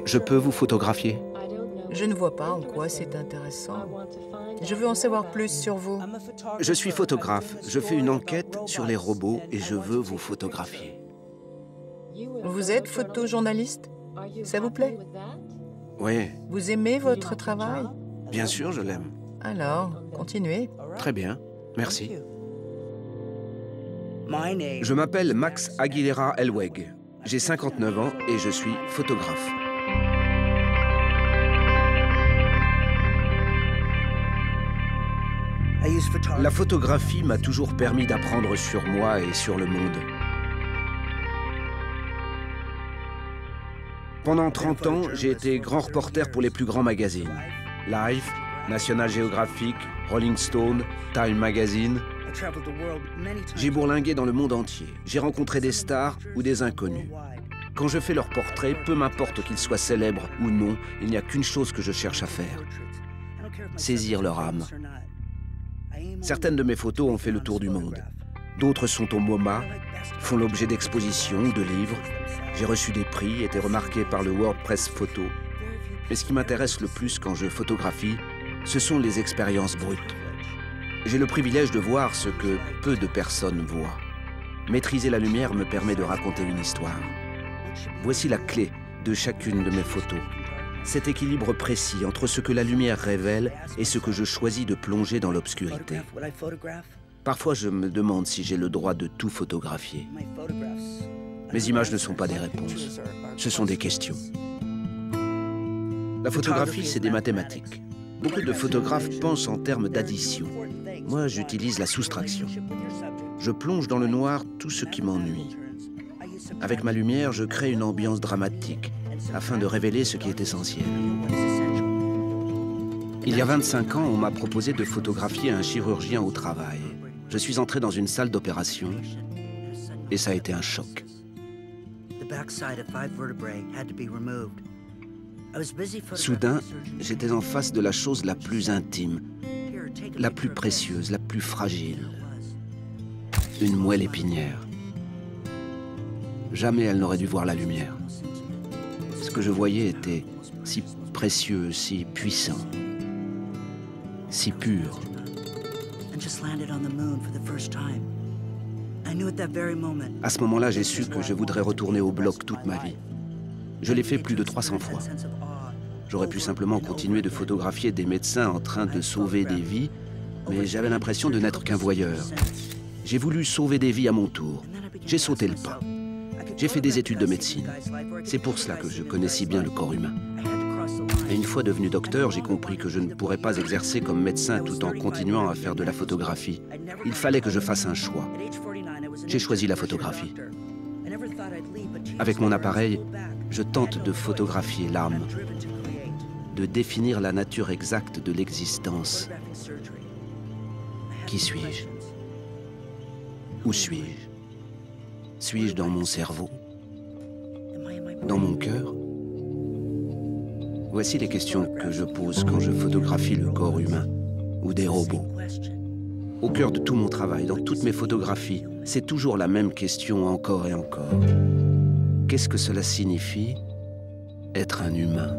Je peux vous photographier? Je ne vois pas en quoi c'est intéressant. Je veux en savoir plus sur vous. Je suis photographe. Je fais une enquête sur les robots et je veux vous photographier. Vous êtes photojournaliste? Ça vous plaît? Oui, Vous aimez votre travail? bien sûr, je l'aime. Alors, continuez. Très bien, merci. Je m'appelle Max Aguilera Elweg. J'ai 59 ans et je suis photographe. La photographie m'a toujours permis d'apprendre sur moi et sur le monde. Pendant 30 ans, j'ai été grand reporter pour les plus grands magazines. Life, National Geographic, Rolling Stone, Time Magazine. J'ai bourlingué dans le monde entier. J'ai rencontré des stars ou des inconnus. Quand je fais leurs portraits, peu m'importe qu'ils soient célèbres ou non, il n'y a qu'une chose que je cherche à faire. Saisir leur âme. Certaines de mes photos ont fait le tour du monde. D'autres sont au MoMA, font l'objet d'expositions ou de livres. J'ai reçu des prix, été remarqué par le World Press Photo. Mais ce qui m'intéresse le plus quand je photographie, ce sont les expériences brutes. J'ai le privilège de voir ce que peu de personnes voient. Maîtriser la lumière me permet de raconter une histoire. Voici la clé de chacune de mes photos. Cet équilibre précis entre ce que la lumière révèle et ce que je choisis de plonger dans l'obscurité. Parfois, je me demande si j'ai le droit de tout photographier. Mes images ne sont pas des réponses, ce sont des questions. La photographie, c'est des mathématiques. Beaucoup de photographes pensent en termes d'addition. Moi, j'utilise la soustraction. Je plonge dans le noir tout ce qui m'ennuie. Avec ma lumière, je crée une ambiance dramatique afin de révéler ce qui est essentiel. Il y a 25 ans, on m'a proposé de photographier un chirurgien au travail. Je suis entré dans une salle d'opération et ça a été un choc. Soudain, j'étais en face de la chose la plus intime, la plus précieuse, la plus fragile. Une moelle épinière. Jamais elle n'aurait dû voir la lumière. Ce que je voyais était si précieux, si puissant, si pur. À ce moment-là, j'ai su que je voudrais retourner au bloc toute ma vie. Je l'ai fait plus de 300 fois. J'aurais pu simplement continuer de photographier des médecins en train de sauver des vies, mais j'avais l'impression de n'être qu'un voyeur. J'ai voulu sauver des vies à mon tour. J'ai sauté le pas. J'ai fait des études de médecine. C'est pour cela que je connais si bien le corps humain. Et une fois devenu docteur, j'ai compris que je ne pourrais pas exercer comme médecin tout en continuant à faire de la photographie. Il fallait que je fasse un choix. J'ai choisi la photographie. Avec mon appareil, je tente de photographier l'âme, de définir la nature exacte de l'existence. Qui suis-je? Où suis-je? Suis-je dans mon cerveau? Dans mon cœur? Voici les questions que je pose quand je photographie le corps humain ou des robots. Au cœur de tout mon travail, dans toutes mes photographies, c'est toujours la même question encore et encore. Qu'est-ce que cela signifie, être un humain ?